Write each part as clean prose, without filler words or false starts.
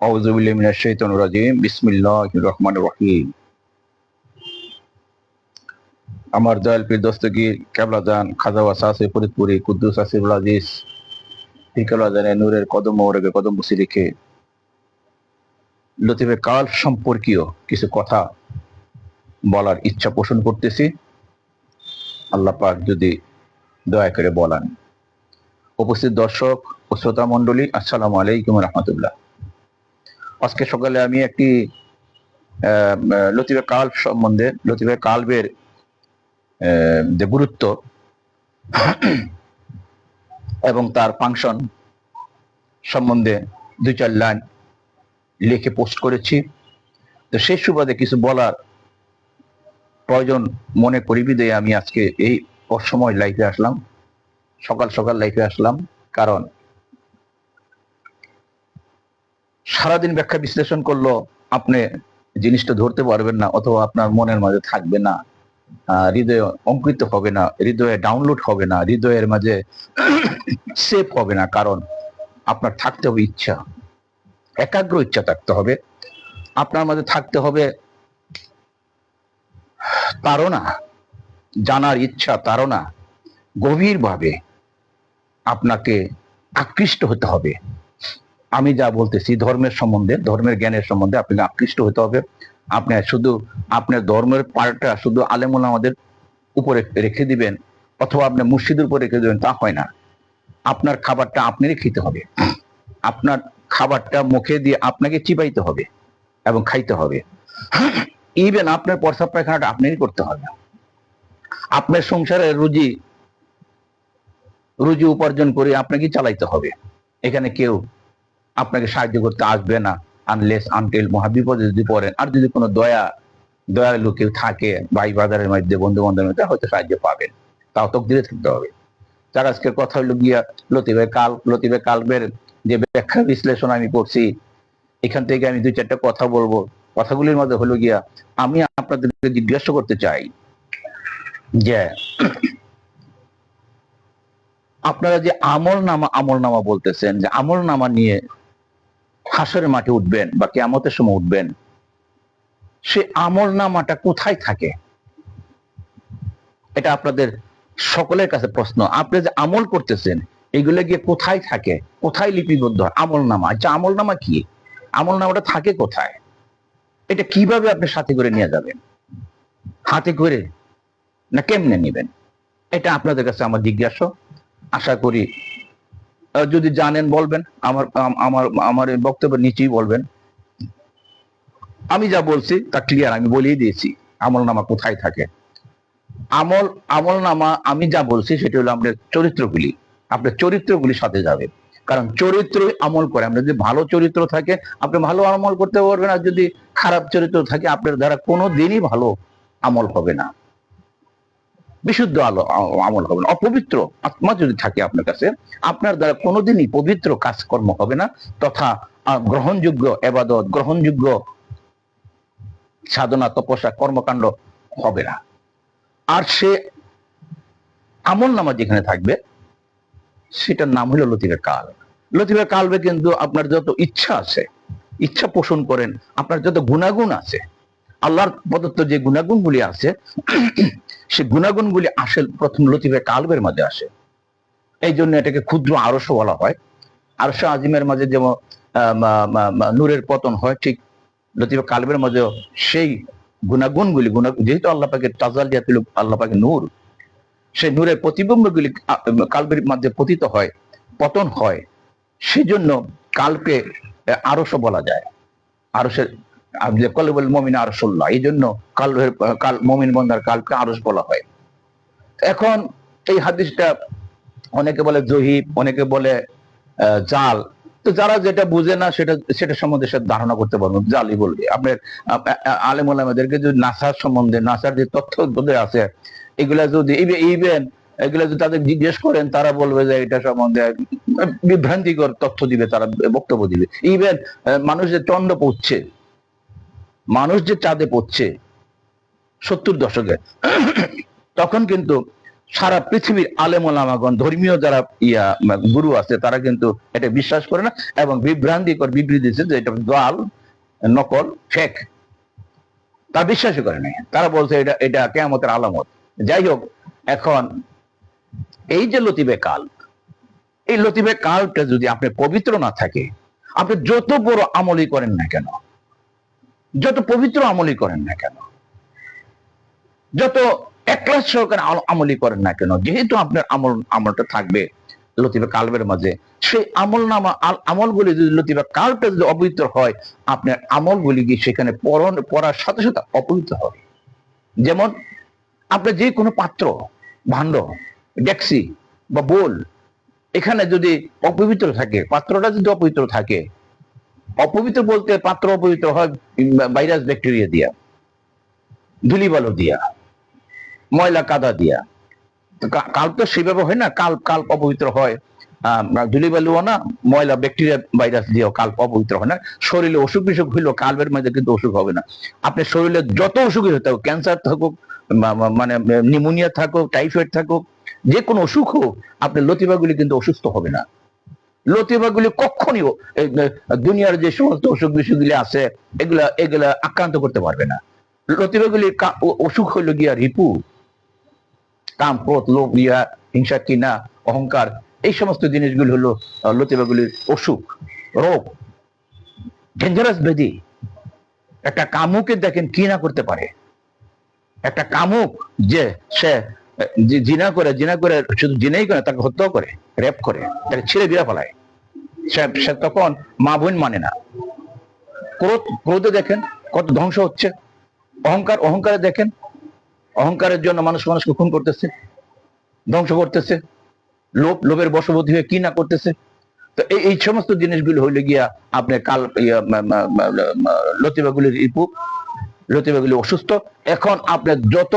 আউযু বিল্লাহি মিনাশ শাইতানির রাজিম। বিসমিল্লাহির রহমানির রহিম। আমার দয়াল পীর দস্তগীর কেবলাজান খাজা ওয়াসাসে ফরিদপুরি কুদ্দুস আসিফুল আজিজ পীর কেবলাজানের নূরের কদম মোবারকে কদম বসে রেখে লতিফে কাল সম্পর্কীয় কিছু কথা বলার ইচ্ছা পোষণ করতেছি। আল্লাহ পাক যদি দয়া করে বলেন। উপস্থিত দর্শক ও শ্রোতা মণ্ডলী, আসসালামু আলাইকুম রহমতুল্লাহ। আজকে সকালে আমি একটি লতিফে কাল সম্বন্ধে, লতিফে কালবের যে গুরুত্ব এবং তার ফাংশন সম্বন্ধে 2-4 লাইন লিখে পোস্ট করেছি। তো সেই সুবাদে কিছু বলার প্রয়োজন মনে করি বিধায় আমি আজকে এই অসময় লাইফে আসলাম, সকাল সকাল লাইফে আসলাম। কারণ সারাদিন ব্যাখ্যা বিশ্লেষণ করলো আপনি জিনিসটা ধরতে পারবেন না, অথবা আপনার মনের মাঝে থাকবে না, হৃদয়ে অঙ্কিত হবে না, হৃদয়ে ডাউনলোড হবে না, হৃদয়ের মাঝে সেভ হবে না। কারণ আপনার থাকতে হবে ইচ্ছা, একাগ্র ইচ্ছা থাকতে হবে। আপনার মাঝে থাকতে হবে তাড়না, জানার ইচ্ছা, তাড়না, গভীরভাবে আপনাকে আকৃষ্ট হতে হবে। আমি যা বলতেছি ধর্মের সম্বন্ধে, ধর্মের জ্ঞানের সম্বন্ধে আপনাকে আকৃষ্ট হতে হবে। আপনি শুধু আপনার ধর্মের পার্টটা শুধু আলেমুল আমাদের উপরে রেখে দিবেন, অথবা আপনি মুর্শিদের উপর রেখে দিবেন, তা হয় না। আপনার খাবারটা আপনারই খেতে হবে। আপনার খাবারটা মুখে দিয়ে আপনাকে চিবাইতে হবে এবং খাইতে হবে। ইভেন আপনার প্রস্রাব পায়খানাটা আপনারই করতে হবে। আপনার সংসারের রুজি উপার্জন করে আপনাকে চালাইতে হবে। এখানে কেউ আপনাকে সাহায্য করতে আসবে না, আনলেস আনটিল মহাবিপদে যদি পড়েন। আর যদি কোনো দয়ালু কেউ থাকে ভাই বাজারের মধ্যে, বন্ধু বান্ধবের মধ্যে, হয়তো সাহায্য পাবেন, তাও তকদিরে থাকতে হবে। তার আজকের কথা হইল গিয়া লতিফে কালবের যে ব্যাখ্যা বিশ্লেষণ আমি করছি, এখান থেকে আমি 2-4টা কথা বলবো। কথাগুলির মধ্যে হলো গিয়া আমি আপনাদেরকে জিজ্ঞাসা করতে চাই যে আপনারা যে আমল নামা বলতেছেন, যে আমল নামা নিয়ে হাসরের মাঠে উঠবেন বা কিয়ামতের সময় উঠবেন, সে আমল নামাটা কোথায় থাকে? এটা আপনাদের সকলের কাছে প্রশ্ন। আপনি যে আমল করতেছেন এগুলো গিয়ে কোথায় থাকে, কোথায় লিপিবদ্ধ আমল নামা? আচ্ছা, আমল নামা কি? আমল নামাটা থাকে কোথায়? এটা কিভাবে আপনি সাথে করে নিয়ে যাবেন? হাতে করে না কেমনে নেবেন? এটা আপনাদের কাছে আমার জিজ্ঞাসা। আশা করি যদি জানেন বলবেন, আমার আমার আমার বক্তব্যের নিচেই বলবেন। আমি যা বলছি তা ক্লিয়ার, আমি বলেই দিয়েছি আমল নামা কোথায় থাকে। আমল নামা আমি যা বলছি সেটা হলো আপনার চরিত্রগুলির সাথে যাবে। কারণ চরিত্রই আমল করে। আপনার যদি ভালো চরিত্র থাকে আপনি ভালো আমল করতে পারবেন, আর যদি খারাপ চরিত্র থাকে আপনার দ্বারা কোনো দিনই ভালো আমল হবে না, বিশুদ্ধ আমল হবে না। অপবিত্র আত্মা যদি থাকে আপনার কাছে, আপনার দ্বারা কোনোদিনই পবিত্র কাজকর্ম হবে না, তথা গ্রহণযোগ্য এবাদত, গ্রহণযোগ্য সাধনা, তপস্যা, কর্মকাণ্ড হবে না। আর সে আমল নামা যেখানে থাকবে সেটার নাম হলো লতিফে কাল। লতিফে কালবে কিন্তু আপনার যত ইচ্ছা আছে, ইচ্ছা পোষণ করেন, আপনার যত গুণাগুণ আছে, আল্লাহর প্রদত্ত যে গুণাগুণগুলি আছে, সে গুণাগুণগুলি আসে প্রথম লতিফে কালবের মাঝে আসে। এই জন্য এটাকে ক্ষুদ্র আরশ বলা হয়। আরশ আজিমের মাঝে যেমন নূরের পতন হয়, ঠিক লতিফে কালবের মাঝে সেই গুণাগুণগুলি, যেহেতু আল্লাহ পাকের তাজালিয়াতুল, আল্লাহ পাকের নূর, সেই নূরের প্রতিবিম্বগুলি কালবের মধ্যে পতিত হয়, পতন হয়। সেজন্য কালকে আরশ বলা যায়। আরশের কলবুল মুমিন আরশুল্লাহ, এই জন্য কাল মুমিন বান্দার কালকে আরশ বলা হয়। এখন এই হাদিসটা অনেকে বলে জহিব, অনেকে বলে জাল। তো যারা যেটা বুঝে না সেটা সম্বন্ধে সে ধারণা করতে পারবো, জালই বলবে। আপনার আলেম ওলামাদেরকে যদি নাসার সম্বন্ধে, নাসার যে তথ্য আছে, এগুলা যদি ইভেন এগুলা যদি তাদের জিজ্ঞেস করেন, তারা বলবে যে এটা সম্বন্ধে বিভ্রান্তিকর তথ্য দিবে, তারা বক্তব্য দিবে। ইভেন মানুষ যে চন্দ্র পড়ছে, মানুষ যে চাঁদে পড়ছে 70 দশকে, তখন কিন্তু সারা পৃথিবীর আলেম ওলামাগণ, ধর্মীয় যারা গুরু আছে, তারা কিন্তু এটা বিশ্বাস করে না এবং বিভ্রান্তিকর বিবৃতি দিচ্ছে যে এটা দোয়াল, নকল, ফেক। তা বিশ্বাসই করে নাই। তারা বলছে এটা এটা কিয়ামতের আলামত। যাই হোক, এখন এই যে লতিফে কাল, এই লতিফে কালটা যদি আপনি পবিত্র না থাকে, আপনি যত বড় আমলই করেন না কেন, যত পবিত্র আমলই করেন না কেন, যত একলাস সহকারে আমলই করেন না কেন, যেহেতু আপনার আমলটা থাকবে লতিফে কালবের মাঝে, সেই আমলগুলি যদি লতিফে কালটা যদি অপবিত্র হয়, আপনার আমলগুলি গিয়ে সেখানে পড়ার সাথে সাথে অপবিত্র হবে। যেমন আপনার যে কোনো পাত্র, ভাণ্ড, ডেক্সি বা বোল, এখানে যদি অপবিত্র থাকে, পাত্রটা যদি অপবিত্র থাকে, অপবিত্র বলতে পাত্র অপবিত্র হয় ভাইরাস ব্যাকটেরিয়া দিয়া, ধুলিবালু দিয়া, ময়লা কাদা দিয়া। কাল তো সেভাবে হয় না, কাল কাল অপবিত্র হয় ধুলিবালুও না, ময়লা ব্যাকটেরিয়া ভাইরাস দিয়েও কাল অপবিত্র হয় না। শরীরে অসুখ বিসুখ হইলেও কালবের মধ্যে কিন্তু অসুখ হবে না। আপনার শরীরে যত অসুখই হতে হোক, ক্যান্সার থাকুক, মানে নিউমোনিয়া থাকুক, টাইফয়েড থাকুক, যে কোনো অসুখ হোক, আপনার লতিফাগুলি কিন্তু অসুস্থ হবে না। লতিফাগুলি কখনই দুনিয়ার যে সমস্ত অসুখ বিসুখগুলি আছে, এগুলা এগুলা আক্রান্ত করতে পারবে না। লতিফাগুলি অসুখ হইল গিয়া রিপু, কাম, ক্রোধ, লোভ, রিয়া, হিংসা, কিনা, অহংকার, এই সমস্ত জিনিসগুলি হলো লতিফাগুলির অসুখ, রোগ, ডেঞ্জারাস ব্যাধি। একটা কামুকে দেখেন কি না করতে পারে। একটা কামুক যে সে জিনা করে শুধু জিনাই করে, তাকে হত্যাও করে, রেপ করে, তাকে ছিঁড়ে বিড়া ফেলায়। সে তখন মা বোন মানে না। ক্রোধে দেখেন কত ধ্বংস হচ্ছে। অহংকারে দেখেন, অহংকারের জন্য মানুষকে খুন করতেছে, ধ্বংস করতেছে। লোভের বশবর্তী হয়ে কি না করতেছে। তো এই সমস্ত জিনিসগুলো হইলে গিয়া আপনার কাল লতিফাগুলির রিপু, লতিফাগুলি অসুস্থ। এখন আপনার যত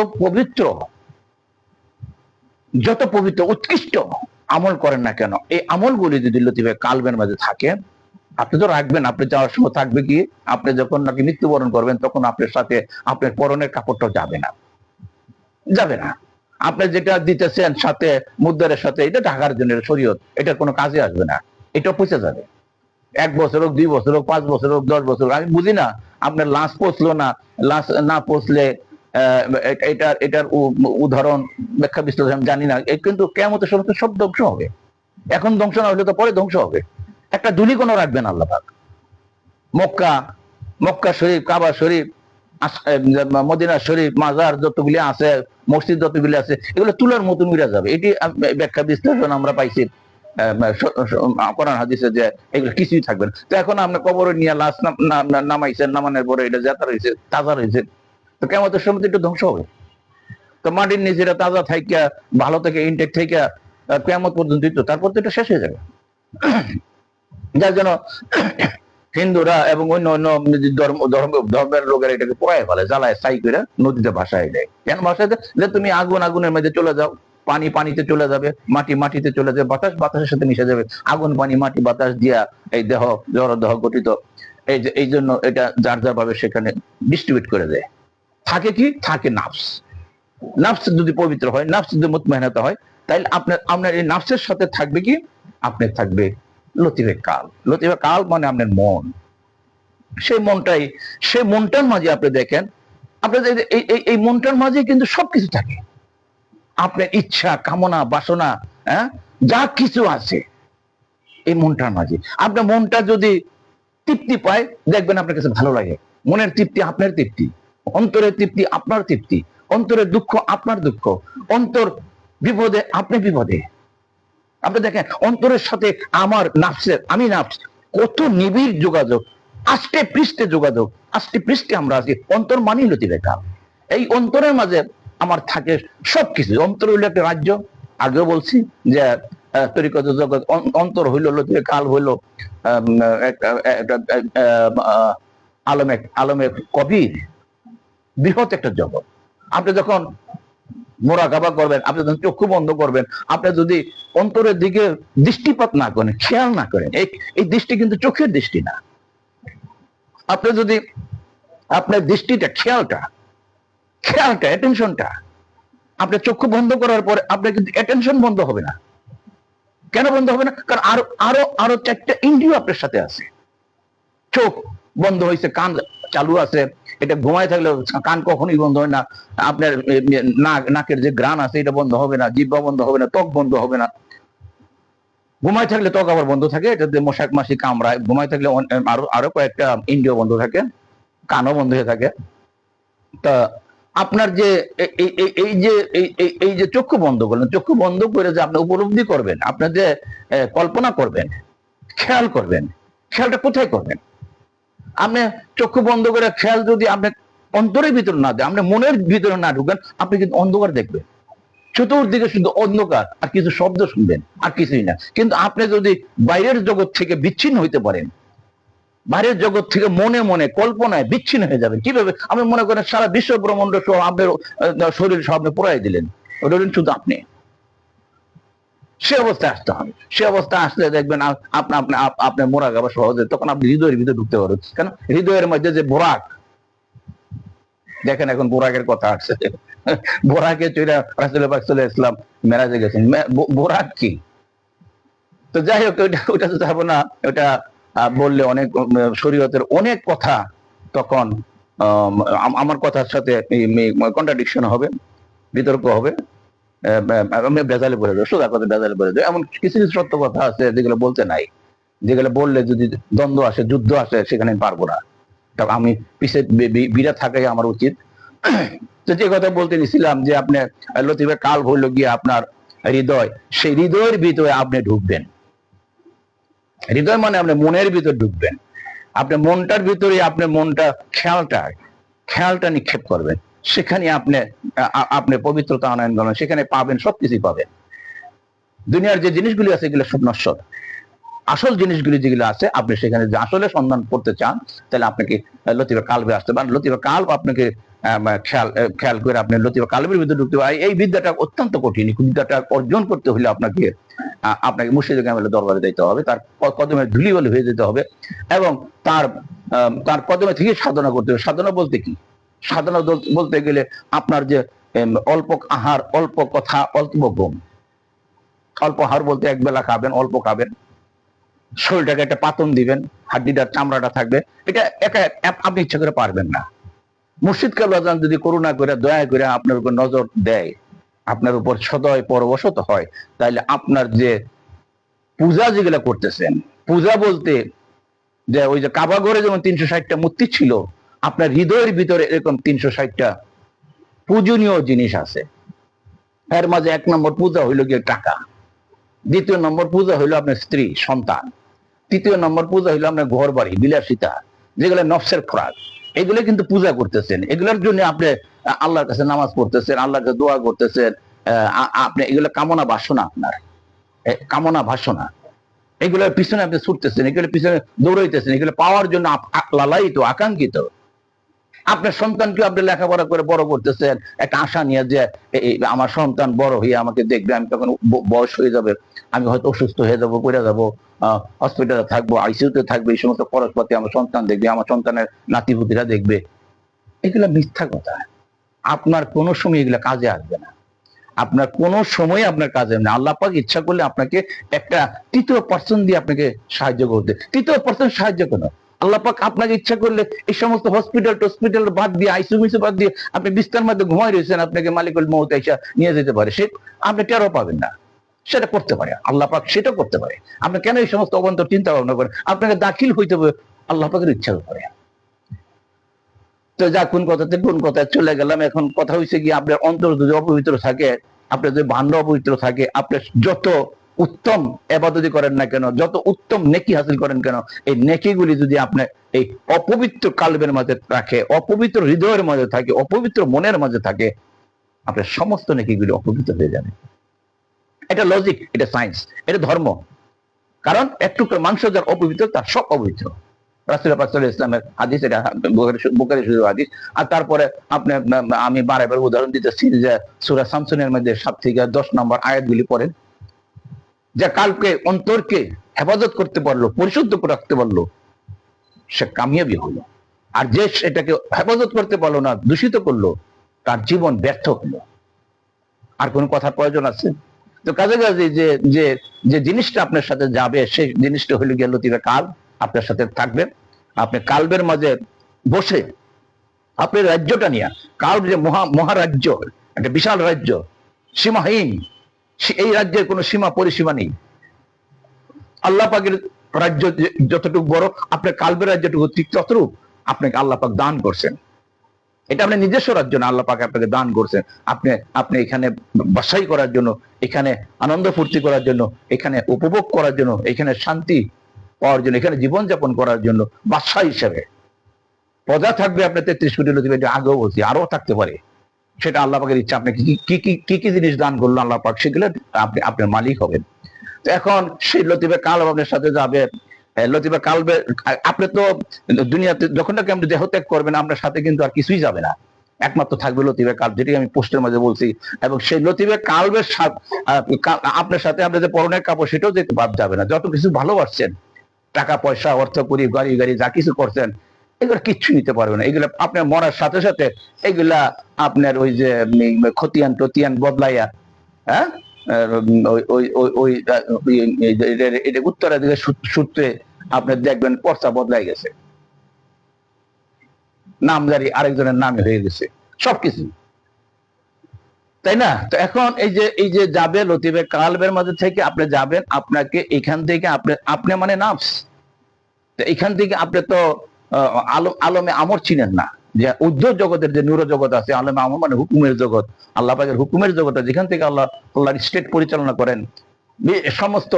পবিত্র উৎকৃষ্ট আমল করেন না কেন, এই আমলগুলি যদি লতিফে কালবের মাঝে থাকে, আপনি তো রাখবেন। আপনি যাওয়ার সময় থাকবে কি, আপনি যখন নাকি মৃত্যুবরণ করবেন, তখন আপনার সাথে আপনার পরনের কাপড়টা যাবে না। আপনি যেটা দিতেছেন সাথে মুদ্রার সাথে, এটা ঢাকার জন্য শরীয়ত, এটা কোনো কাজে আসবে না, এটা পচে যাবে। 1 বছর হোক, 2 বছর হোক, 5 বছর হোক, 10 বছর হোক, আমি বুঝি না। আপনার লাশ পচলো না, লাশ না পচলে এটার উদাহরণ ব্যাখ্যা বিশ্লেষণ জানি না, কিন্তু কিয়ামতের সময় সব ধ্বংস হবে। এখন ধ্বংস না হলে তো পরে ধ্বংস হবে। একটা ধুলি কোনো রাখবেন আল্লাহ পাক। মক্কা শরীফ, কাবা শরীফ, মদিনা শরীফ, মাজার যতগুলি আছে, মসজিদ যতগুলি আছে, এগুলো তুলার মতন উড়ে যাবে। এটি ব্যাখ্যা বিশ্লেষণ আমরা পাইছি কোরআন হাদিসে, যে এগুলো কিছুই থাকবে না। তো এখন আমরা কবরে নিয়ে লাশ নামাইছেন, নামানোর পরে এটা যাতা রয়েছে, তাজা রয়েছে, তো কিয়ামতের সময় একটু ধ্বংস হবে। তো মাটির নিচে এটা তাজা থাইকা, ভালো থেকে ইনটেক থাইকা কিয়ামত পর্যন্ত, তারপর তো এটা শেষ হয়ে যাবে। যার জন্য হিন্দুরা এবং অন্য অন্য ধর্মের লোকেরা এটাকে পোড়ায় ফেলে, জ্বালায় ছাই করে নদীতে ভাসায় দেয়। কেন ভাসায় দেয়? যে তুমি আগুনের মধ্যে চলে যাও, পানি পানিতে চলে যাবে, মাটি মাটিতে চলে যাবে, বাতাস বাতাসের সাথে মিশে যাবে। আগুন, পানি, মাটি, বাতাস দিয়া এই জড় দেহ গঠিত। এই জন্য এটা যার যার ভাবে সেখানে ডিস্ট্রিবিউট করে দেয়। থাকে কি? থাকে নাফস। নাফস যদি পবিত্র হয়, নাফস যদি মুতমাইনাত হয়, তাইলে আপনার এই নাফসের সাথে থাকবে কি? আপনার থাকবে লতিফে কাল। লতিফে কাল মানে আপনার মন। সেই মনটার মাঝে আপনি দেখেন, আপনাদের এই মনটার মাঝে কিন্তু সবকিছু থাকে। আপনার ইচ্ছা, কামনা, বাসনা, যা কিছু আছে এই মনটার মাঝে। আপনার মনটা যদি তৃপ্তি পায়, দেখবেন আপনার কাছে ভালো লাগে। মনের তৃপ্তি আপনার তৃপ্তি, অন্তরের তৃপ্তি আপনার তৃপ্তি, অন্তরের দুঃখ আপনার দুঃখ, অন্তর বিপদে আপনি বিপদে। আপনি দেখেন অন্তরের সাথে আমার নাফসের, আমি নাফস, কত নিবিড় যোগাযোগ, আষ্টে পৃষ্ঠে যোগাযোগ, আষ্টে পৃষ্ঠে আমরা আছি। অন্তর মানি লতিফে কাল। এই অন্তরের মাঝে আমার থাকে সবকিছু। অন্তর হইল একটা রাজ্য, আগেও বলছি যে তরিকত জগৎ, অন্তর হইল লতিফে কাল, হইল আলমে কবির, বৃহৎ একটা জগৎ। আপনি যখন মোরাকাবা করবেন, আপনি যখন চক্ষু বন্ধ করবেন, আপনি যদি অন্তরের দিকে দৃষ্টিপাত না করেন, খেয়াল না করেন, এই দৃষ্টি কিন্তু চোখের দৃষ্টি না। আপনি যদি আপনার দৃষ্টিটা, খেয়ালটা, অ্যাটেনশনটা আপনার চক্ষু বন্ধ করার পরে আপনার কিন্তু অ্যাটেনশন বন্ধ হবে না। কেন বন্ধ হবে না? কারণ আরো আরো আরো 4টা ইন্দ্রিয় আপনার সাথে আছে। চোখ বন্ধ হয়েছে, কান চালু আছে। এটা ঘুমায় থাকলে কান কখনোই বন্ধ হয় না। আপনার নাকের যে গ্রান আছে এটা বন্ধ হবে না, জিহ্বা বন্ধ হবে না, ত্বক বন্ধ হবে না। ঘুমায় থাকলে ত্বক আবার বন্ধ থাকে, এটাতে মশাক মাছি কামড়ায়। ঘুমায় থাকলে আরো আরো কয়েকটা ইন্দ্রিয় বন্ধ থাকে, কানও বন্ধ হয়ে থাকে। তা আপনার যে এই যে এই যে চক্ষু বন্ধ করলেন, চক্ষু বন্ধ করে যে আপনি উপলব্ধি করবেন, আপনার যে কল্পনা করবেন, খেয়াল করবেন, খেয়ালটা কোথায় করবেন? আপনি চক্ষু বন্ধ করে খেয়াল যদি আপনি অন্তরের ভিতরে না দেন, আপনি মনের ভিতরে না ঢুকেন, আপনি কিন্তু অন্ধকার দেখবেন। চতুর্দিকে শুধু অন্ধকার, আর কিছু শব্দ শুনবেন, আর কিছুই না। কিন্তু আপনি যদি বাইরের জগৎ থেকে বিচ্ছিন্ন হইতে পারেন, বাইরের জগৎ থেকে মনে মনে কল্পনায় বিচ্ছিন্ন হয়ে যাবেন। কিভাবে? আপনি মনে করেন সারা বিশ্ব ব্রহ্মাণ্ড সহ আপনার শরীর সব আপনি পুরাই দিলেন, রইলেন শুধু আপনি। সে অবস্থায় আসতে হবে। সে অবস্থায় আসলে দেখবেন আপনি মোরাক আবার সহজে, তখন আপনি হৃদয়ের ভিতরে ঢুকতে পারবেন। কেন? হৃদয়ের মধ্যে যে বোরাক, দেখেন এখন বোরাকের কথা আসছে, বোরাকে চলে রাসূলুল্লাহ পাক সাল্লাল্লাহু আলাইহি ওয়াসাল্লাম মেরাজে গেছেন। বোরাক কি? তো যাই হোক, ওইটা তো যাবো না। ওটা বললে অনেক শরীয়তের অনেক কথা তখন আমার কথার সাথে কন্ট্রাডিকশন হবে, বিতর্ক হবে, আমি বেজালে পড়ে যাবো, সোজা কথা বেজালে পড়ে যাবো। এমন কিছু কিছু সত্য কথা আছে যেগুলো বলতে নাই, যেগুলো বললে যদি দ্বন্দ্ব আসে, যুদ্ধ আসে, সেখানে আমি পারবো না। তবে আমি পিছিয়ে বিরা থাকাই আমার উচিত। তো যে কথা বলতে নিছিলাম যে আপনি লতিফের কাল হইল গিয়ে আপনার হৃদয়, সেই হৃদয়ের ভিতরে আপনি ঢুকবেন। হৃদয় মানে আপনি মনের ভিতর ঢুকবেন। আপনি মনটার ভিতরে আপনি মনটা খেয়ালটা নিক্ষেপ করবেন। সেখানে আপনি পবিত্রতা আনয়ন করবেন, সেখানে পাবেন, সবকিছুই পাবেন। দুনিয়ার যে জিনিসগুলি আছে এগুলো সব নশ্বর। আসল জিনিসগুলি যেগুলো আছে, আপনি সেখানে যে আসলে সন্ধান করতে চান, তাহলে আপনাকে লতিফা কালবে আসতে পারেন। লতিফা কালব আপনাকে খেয়াল করে আপনি লতিফা কালবের ভিতরে ঢুকতে পারেন। এই বিদ্যাটা অত্যন্ত কঠিন। বিদ্যাটা অর্জন করতে হলে আপনাকে মুর্শিদে কামেলের দরবারে যেতে হবে, তার কদমে ধুলিবালি হয়ে যেতে হবে, এবং তার কদমে থেকে সাধনা করতে হবে। সাধনা বলতে কি? সাধনা বলতে গেলে আপনার যে অল্প আহার, অল্প কথা, অল্প ঘুম। অল্প আহার বলতে এক বেলা খাবেন, অল্প খাবেন, শরীরটাকে একটা পাতন দিবেন, হাড্ডিটার চামড়াটা থাকবে। এটা একা আপনি ইচ্ছা করে পারবেন না। মুর্শিদ কাবলা যদি করুণা করে, দয়া করে আপনার উপর নজর দেয়, আপনার উপর সদয় পরবশত হয়, তাহলে আপনার যে পূজা যেগুলা করতেছেন, পূজা বলতে যে ওই যে কাবা ঘরে যেমন 360টা মূর্তি ছিল, আপনার হৃদয়ের ভিতরে এরকম 360টা পূজনীয় জিনিস আছে। এর মাঝে 1 নম্বর পূজা হইল গিয়ে টাকা, 2য় নম্বর পূজা হইলো আপনার স্ত্রী সন্তান, 3য় নম্বর পূজা হইলো আপনার ঘর বাড়ি বিলাসিতা, যেগুলো নফসের খোরাক। এগুলো কিন্তু পূজা করতেছেন, এগুলোর জন্য আপনি আল্লাহর কাছে নামাজ পড়তেছেন, আল্লাহর কাছে দোয়া করতেছেন। আপনি এগুলো কামনা বাসনা, আপনার কামনা বাসনা, এগুলোর পিছনে আপনি ছুটতেছেন, এগুলোর পিছনে দৌড়াইতেছেন, এগুলো পাওয়ার জন্য লালায়িত, আকাঙ্ক্ষিত। আপনার সন্তানকে আপনি লেখাপড়া করে বড় করতেছেন একটা আশা নিয়ে, যে আমার সন্তান বড় হয়ে আমাকে দেখবে, আমি তখন বয়স হয়ে যাবে, আমি হয়তো অসুস্থ হয়ে যাবো, পড়ে যাবো, হসপিটালে থাকবো, আইসিইউতে থাকবে, এই সমস্ত খরচপাতি আমার সন্তান দেখবে, আমার সন্তানের নাতিপুতিরা দেখবে। এগুলা মিথ্যা কথা। আপনার কোনো সময় এগুলা কাজে আসবে না। আপনার কোনো সময় আপনার কাজে না। আল্লাহ পাক ইচ্ছা করলে আপনাকে একটা 3য় পার্সন দিয়ে আপনাকে সাহায্য করতে। 3য় পার্সন সাহায্য কেন? আল্লাহ পাক আপনাকে ইচ্ছা করলে এই সমস্ত হসপিটাল বাদ দিয়ে, আইসিইউ বাদ দিয়ে আপনি বিস্তার মধ্যে ঘুমাই রয়েছেন, আপনাকে মালিকুল মউত এসে নিয়ে যেতে পারে, সে আপনি টেরও পাবেন না। সেটা করতে পারে আল্লাহ পাক, সেটা করতে পারে। আপনি কেন এই সমস্ত অবন্তর চিন্তা ভাবনা করেন? আপনাকে দাখিল হইতে হবে আল্লাহ পাকের ইচ্ছার উপরে। তো যা, কোন কথায় চলে গেলাম। এখন কথা হয়েছে কি, আপনার অন্তর যদি অপবিত্র থাকে, আপনার যদি ভান্ড অপবিত্র থাকে, আপনি যত উত্তম এবাদতি করেন না কেন, যত উত্তম নেকি হাসিল করেন কেন, এই নেকিগুলি যদি আপনি এই অপবিত্র কালবের মাঝে রাখে, অপবিত্র হৃদয়ের মাঝে থাকে, অপবিত্র মনের মাঝে থাকে, আপনার সমস্ত নেকিগুলি অপবিত্র হয়ে যাবে। এটা লজিক, এটা সায়েন্স, এটা ধর্ম। কারণ একটু মাংস যার অপবিত্র, তার সব অপবিত্র। রাসূলুল্লাহ পাক সাল্লাল্লাহু আলাইহি ওয়াসাল্লামের হাদিস, এটা বুখারী শরীফের হাদিস। আর তারপরে আপনি, আমি বারবার উদাহরণ দিতেছি যে সূরা শামসুনের মধ্যে 7 থেকে 10 নম্বর আয়াতগুলি পড়েন। যে কালকে অন্তরকে হেফাজত করতে পারলো, পরিশুদ্ধ করে রাখতে পারলো, সে কামিয়াবি হলো। আর যে সেটাকে হেফাজত করতে পারলো না, দূষিত করলো, তার জীবন ব্যর্থ হলো। আর কোনো কথার প্রয়োজন আছে? তো কাজে কাজে যে যে যে জিনিসটা আপনার সাথে যাবে সেই জিনিসটা হলো গিয়ে লতিফে কাল আপনার সাথে থাকবে। আপনি কালবের মাঝে বসে আপনি রাজ্যটা নিয়ে, কাল যে মহারাজ্য, একটা বিশাল রাজ্য, সীমাহীন, এই রাজ্যের কোনো সীমা পরিসীমা নেই। আল্লাহ পাকের রাজ্য যতটুকু বড়, আপনার কালবের রাজ্যটুকু ঠিক ততটুকু আপনাকে আল্লাহ পাক দান করছেন। এটা আপনার নিজস্ব রাজ্য না, আল্লাহ পাক আপনাকে দান করছেন। আপনি আপনি এখানে বাসাই করার জন্য, এখানে আনন্দ ফুর্তি করার জন্য, এখানে উপভোগ করার জন্য, এখানে শান্তি পাওয়ার জন্য, এখানে জীবনযাপন করার জন্য বাদশা হিসেবে। প্রজা থাকবে আপনার 33 কোটি লোক, আগেও বলছি, আরো থাকতে পারে, সেটা আল্লাহ পাকের ইচ্ছা। আপনি কি কি জিনিস দান করলো আল্লাহ পাক, সেগুলো আপনি আপনার মালিক হবেন। তো এখন সেই লতিফে কাল আপনার সাথে যাবে। লতিফে কালবে, আপনি তো দুনিয়াতে যখন নাকি আপনি দেহ ত্যাগ করবেন, আপনার সাথে কিন্তু আর কিছুই যাবে না, একমাত্র থাকবে লতিফে কাল, যেটি আমি পোস্টের মাঝে বলছি। এবং সেই লতিফে কালবের আপনার সাথে আপনার যে পরনের কাপড়, সেটাও যেতে বাদ যাবে না। যত কিছু ভালোবাসছেন, টাকা পয়সা, অর্থ করি, গাড়ি গাড়ি যা কিছু করছেন, এগুলো কিচ্ছু নিতে পারবে না। এগুলো আপনার মরার সাথে সাথে এগুলা আপনার ওই যে খতিয়ান টতিয়ান বদলাইয়া, হ্যাঁ, এটা উত্তরাধিকার সূত্রে আপনি দেখবেন পর্চা বদলাই গেছে, নামজারি আরেকজনের নামে হয়ে গেছে, সবকিছু, তাই না? তো এখন এই যে যাবে লতিফে কালবের মধ্যে থেকে আপনি যাবেন, আপনাকে এখান থেকে আপনি মানে নাফস, তো এখান থেকে আপনি তো আলমে আমর চিনেন না, যে উদ্ধর জগতের যে নূর জগৎ আছে, আলমে আমর মানে হুকুমের জগৎ, আল্লাহ পাকের হুকুমের জগৎ, যেখান থেকে আল্লাহর স্টেট পরিচালনা করেন, সমস্ত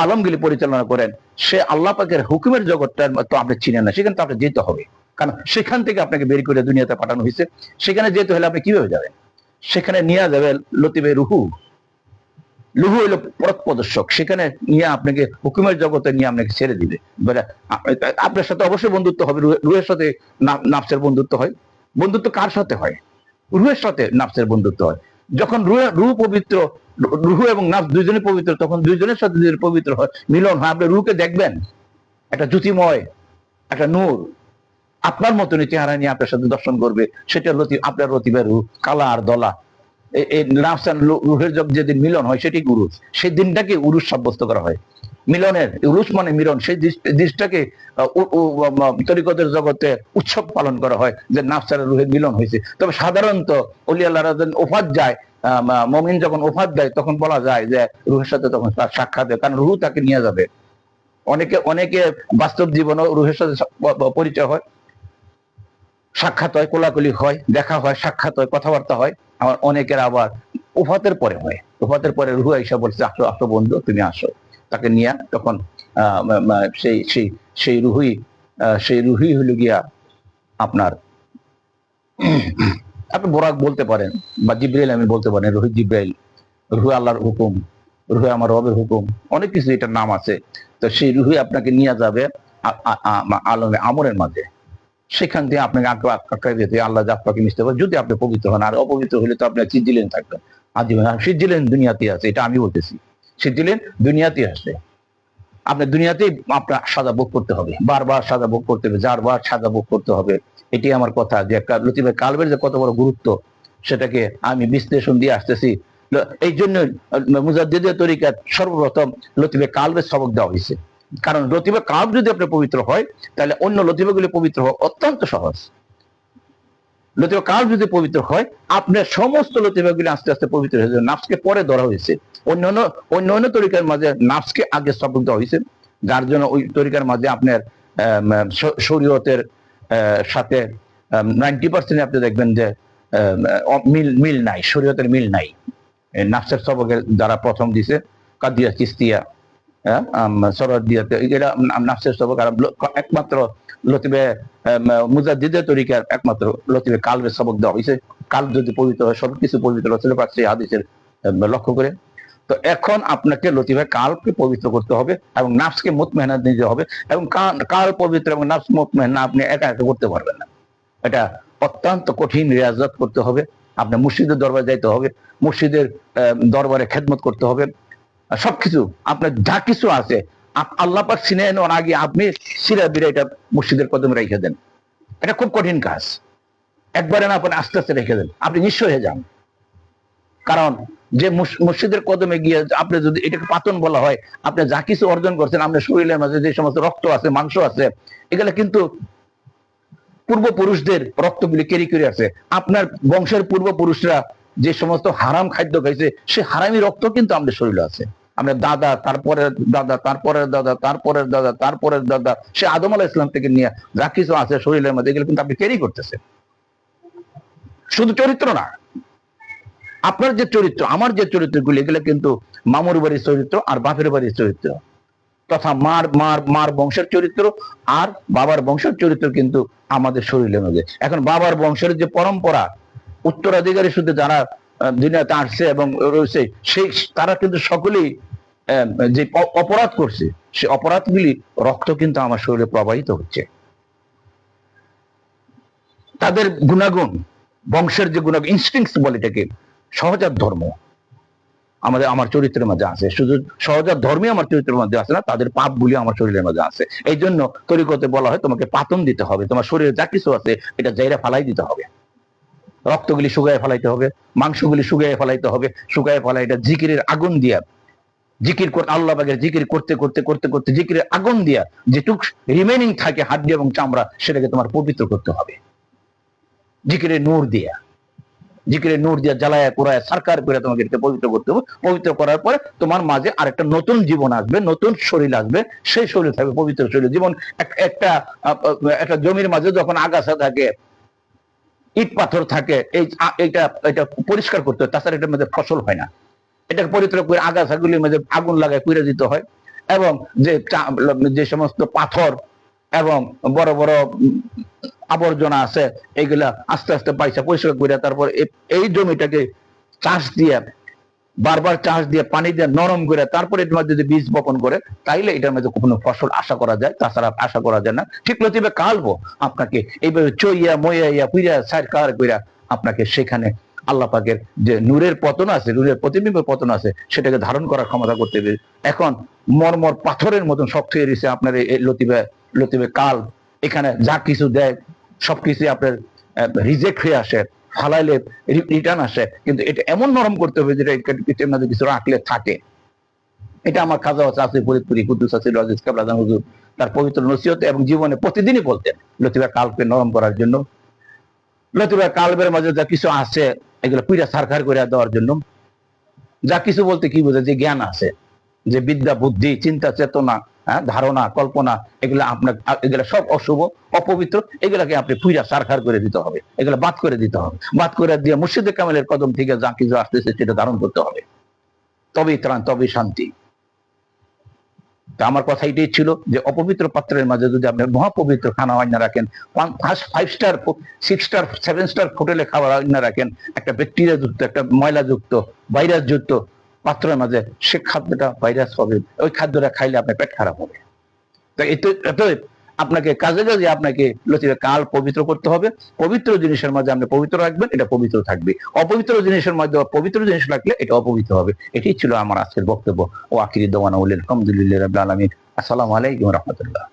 আলমগুলি পরিচালনা করেন, সে আল্লাহ পাকের হুকুমের জগৎটার তো আপনি চিনেন না। সেখানে তো আপনি যেতে হবে, কারণ সেখান থেকে আপনাকে বের করে দুনিয়াতে পাঠানো হয়েছে। সেখানে যেতে হলে আপনি কিভাবে যাবেন? সেখানে নিয়ে যাবে লতিফে রুহু। লুহু হইল পথ প্রদর্শক, সেখানে নিয়ে আপনাকে হুকুমের জগতে নিয়ে আপনাকে ছেড়ে দিবে। আপনার সাথে অবশ্যই বন্ধুত্ব হবে, রুহের সাথে নাফসের বন্ধুত্ব হয়। বন্ধুত্ব কার সাথে হয়? রুহের সাথে নাফসের বন্ধুত্ব হয়। যখন রুহ পবিত্র, রুহু এবং নাফস দুইজনে পবিত্র, তখন দুইজনের সাথে পবিত্র হয়, মিলন হয়। আপনি রুহকে দেখবেন একটা জ্যোতিময়, একটা নূর, আপনার মতনই চেহারা নিয়ে আপনার সাথে দর্শন করবে। সেটা আপনার লতিফে রুহ, কালা আর দলা। এই নাফস আর রুহের যেদিন মিলন হয়, সেটি উরুস। সেই দিনটাকে উরুস সাব্যস্ত করা হয়। মিলনের উরুস মানে মিলন, সেই জিনিসটাকে তরিকতের জগতে উৎসব পালন করা হয়, যে নাফস আর রুহের মিলন হয়েছে। তবে সাধারণত ওলি আল্লাহরা ওফাত যায়, মুমিন যখন ওফাত দেয়, তখন বলা যায় যে রুহের সাথে তখন তার সাক্ষাৎ হয়, কারণ রুহ তাকে নিয়ে যাবে। অনেকে বাস্তব জীবনে রুহের সাথে পরিচয় হয়, সাক্ষাৎ হয়, কোলাকুলি হয়, দেখা হয়, সাক্ষাৎ হয়, কথাবার্তা হয়। আমার অনেকের আবার ওফাতের পরে হয়। ওফাতের পরে রুহ আইসা বলছে, আসো আসো বন্ধু, তুমি আসো। তাকে নিয়ে তখন সেই সেই সেই রুহুই হলো গিয়া আপনার, আপনি বোরাক বলতে পারেন, বা জিব্রাইল আমি বলতে পারেন, রুহ জিব্রাইল, রুহ আল্লাহর হুকুম, রুহ আমার রবের হুকুম, অনেক কিছু এটার নাম আছে। তো সেই রুহুই আপনাকে নিয়ে যাবে আলমে আমরের মাঝে। সেখান থেকে আপনাকে আঁকড়াই দিতে আল্লাহ আপনাকে মিশতে পারে, যদি আপনি পবিত্র হন। আর অপবিত্র হলে তো আপনি সিজিলেন থাকবেন আজীবন। সিজিলেন দুনিয়াতে আছে, এটা আমি বলতেছি, সিজিলেন দুনিয়াতে আছে। আপনার দুনিয়াতেই আপনার সাজা ভোগ করতে হবে, বারবার সাজা ভোগ করতে হবে, যারবার সাজা ভোগ করতে হবে। এটি আমার কথা, যে লতিফে কালবের যে কত বড় গুরুত্ব, সেটাকে আমি বিশ্লেষণ দিয়ে আসতেছি। এই জন্য মুজাদ্দিদের তরিকাত সর্বপ্রথম লতিফে কালবের সবক দেওয়া হয়েছে। কারণ লতিফে কালব যদি আপনার পবিত্র হয়, তাহলে অন্য লতিফাগুলি পবিত্র হওয়া অত্যন্ত সহজ। লতিফে কালব যদি পবিত্র হয়, আপনার সমস্ত লতিফাগুলি আস্তে আস্তে পবিত্র হয়ে যাবে। নাফসকে পরে ধরা হয়েছে, অন্য তরিকার মাঝে নাফসকে আগে সবক দেওয়া হয়েছে, যার জন্য ওই তরিকার মাঝে আপনার শরীয়তের সাথে 90% আপনি দেখবেন যে মিল নাই, শরীয়তের মিল নাই। নাফসের সবকের দ্বারা প্রথম দিছে কাদিয়া চিস্তিয়া, নাফসের সবক। আর একমাত্র লতিফে মুজাদ্দিদের তরিকার একমাত্র লতিফে কালবের সবক দেওয়া হয়েছে। কাল যদি পবিত্র হয়, সবকিছু পবিত্র রসুল পাক সেই হাদিসের লক্ষ্য করে। তো এখন আপনাকে লতিফে কালকে পবিত্র করতে হবে এবং নাফসকে মুতমাইনা দিতে হবে। এবং কাল পবিত্র এবং নাফস মুতমাইনা আপনি একা একা করতে পারবেন না। এটা অত্যন্ত কঠিন রিয়াজত করতে হবে। আপনার মুর্শিদের দরবারে যাইতে হবে, মুর্শিদের দরবারে খেদমত করতে হবে। সবকিছু আপনার যা কিছু আছে, আল্লাহ পাক চিনে নেওয়ার আগে আপনি সিরা বিরা এটা মুর্শিদের কদমে রেখে দেন। এটা খুব কঠিন কাজ। একবারে না, আপনি আস্তে আস্তে রেখে দেন, আপনি নিঃস্ব হয়ে যান। কারণ যে মসজিদের কদমে গিয়ে আপনি যদি এটাকে পাতন বলা হয়, আপনি যা কিছু অর্জন করছেন, আপনার শরীরের মাঝে যে সমস্ত রক্ত আছে, মাংস আছে, এগুলো কিন্তু পূর্বপুরুষদের রক্তগুলি ক্যারি করে আছে। আপনার বংশের পূর্বপুরুষরা যে সমস্ত হারাম খাদ্য খাইছে, সে হারামি রক্ত কিন্তু আমাদের শরীরে আছে। আমরা দাদা, তারপরের দাদা, তারপরের দাদা, তারপরের দাদা, তারপরের দাদা, সে আদম আলাইহিস সালাম থেকে নিয়ে যা কিছু আছে শরীরের মধ্যে, এগুলো কিন্তু আপনি ক্যারি করতেছে। শুধু চরিত্র না, আপনার যে চরিত্র, আমার যে চরিত্রগুলি, এগুলো কিন্তু মামুর বাড়ির চরিত্র আর বাপের বাড়ির চরিত্র, তথা মার মার মার বংশের চরিত্র আর বাবার বংশের চরিত্র কিন্তু আমাদের শরীরের মধ্যে। এখন বাবার বংশের যে পরম্পরা, উত্তরাধিকারী সূত্রে যারা দুনিয়াতে আসছে এবং রয়েছে, সেই তারা কিন্তু সকলেই যে অপরাধ করছে, সে অপরাধগুলি রক্ত কিন্তু আমার শরীরে প্রবাহিত হচ্ছে। তাদের গুণাগুণ, বংশের যে গুণাগুণ, ইনস্টিংস বলে এটাকে, সহজাত ধর্ম আমার চরিত্রের মধ্যে আছে। শুধু সহজাত ধর্মই আমার চরিত্রের মধ্যে আছে না, তাদের পাপগুলি আমার শরীরের মধ্যে আছে। এই জন্য তরিকতে বলা হয় তোমাকে পাতন দিতে হবে, তোমার শরীরে যা কিছু আছে এটা জায়গা ফালাই দিতে হবে, রক্তগুলি শুকায় ফেলাইতে হবে, মাংসগুলি শুকায় ফেলাইতে হবে, শুকায় ফেলা, এটা জিকিরের আগুন দিয়া, জিকির করতে, আল্লাহ পাকের জিকির করতে করতে করতে করতে জিকিরের আগুন দিয়া যেটুক রিমেনিং থাকে হাড্ডি এবং চামড়া, সেটাকে তোমার পবিত্র করতে হবে জিকিরের নূর দিয়া। জিকিরের নূর দিয়া জ্বালায়া পোড়ায় সারকার করে তোমাকে এটাকে পবিত্র করতে হবে। পবিত্র করার পরে তোমার মাঝে আরেকটা নতুন জীবন আসবে, নতুন শরীর আসবে, সেই শরীর থাকবে পবিত্র শরীর। জীবন একটা একটা জমির মাঝে যখন আগাছা থাকে, ইট পাথর থাকে, এইটা এটা পরিষ্কার করতে হয়, তাছাড়া এটার মধ্যে ফসল হয় না। এটাকে পবিত্র করে আগাছাগুলির মধ্যে আগুন লাগায় পুড়ে দিতে হয়, এবং যে সমস্ত পাথর এবং বড় বড় আবর্জনা আছে, এইগুলা আস্তে আস্তে পয়সা পরিষ্কার করে তারপর এই জমিটাকে চাষ দিয়ে, বারবার চাষ দিয়ে, পানি দিয়ে নরম করে তারপরে এটার মধ্যে যদি বীজ বপন করে, তাইলে এটার মধ্যে কোনো ফসল আশা করা যায়, তাছাড়া আশা করা যায় না। ঠিক লতিবে কালবো আপনাকে এইভাবে চইয়া মইয়া পুইরা সারকার কইরা আপনাকে সেখানে আল্লাহ পাকের যে নূরের পতন আছে, নূরের প্রতিবিম্বের পতন আছে, সেটাকে ধারণ করার ক্ষমতা করতে হবে। এখন মরমর পাথরের মতন শক্ত হয়ে রয়েছে আপনার এই লতিবে কাল। এখানে যা কিছু দেয় সবকিছু আপনার রিজেক্ট হয়ে আসে, ফালাইলে রিটার্ন আসে, কিন্তু এটা এমন নরম করতে হবে যেটা এটার মধ্যে কিছু রাখলে থাকে। এটা আমার খাজা আছে ফরিদপুরি কুদ্দুস আছে রাজিজ কাবলাদান হুজুর তার পবিত্র নসিহত এবং জীবনে প্রতিদিনই বলতেন লতিফা কালকে নরম করার জন্য, লতিফা কালবের মাঝে যা কিছু আছে এগুলো পিড়া সারখার করে দেওয়ার জন্য। যা কিছু বলতে কি বোঝে, যে জ্ঞান আছে, যে বিদ্যা, বুদ্ধি, চিন্তা, চেতনা, ধারণা, কল্পনা, এগুলো আপনার, এগুলো সব অশুভ, অপবিত্র, এগুলাকে আপনি পুইরা সারখার করে দিতে হবে, এগুলো বাদ করে দিতে হবে। বাদ করে দিয়ে মুর্শিদে কামালের কদম থেকে যা কিছু আসতেছে সেটা ধারণ করতে হবে, তবেই ত্রাণ, তবেই শান্তি। তা আমার কথা এটাই ছিল যে অপবিত্র পাত্রের মাঝে যদি আপনি মহাপবিত্র খানা আইনা রাখেন, 5 স্টার 6 স্টার 7 স্টার হোটেলে খাবার আইনা রাখেন, একটা ব্যাকটেরিয়া যুক্ত, একটা ময়লা যুক্ত, ভাইরাস যুক্ত পাত্রের মাঝে, সে খাদ্যটা ভাইরাস হবে, ওই খাদ্যটা খাইলে আপনার পেট খারাপ হবে। তো এতএব আপনাকে কাজে কাজে আপনাকে লতিফা কাল পবিত্র করতে হবে। পবিত্র জিনিসের মাঝে আপনি পবিত্র রাখবেন, এটা পবিত্র থাকবে। অপবিত্র জিনিসের মধ্যে পবিত্র জিনিস রাখলে এটা অপবিত্র হবে। এটাই ছিল আমার আজকের বক্তব্য। ও আখিরি দাওয়ানা আলহামদুলিল্লাহি রাব্বিল আলামিন। আসসালামু আলাইকুম ওয়া রাহমাতুল্লাহ।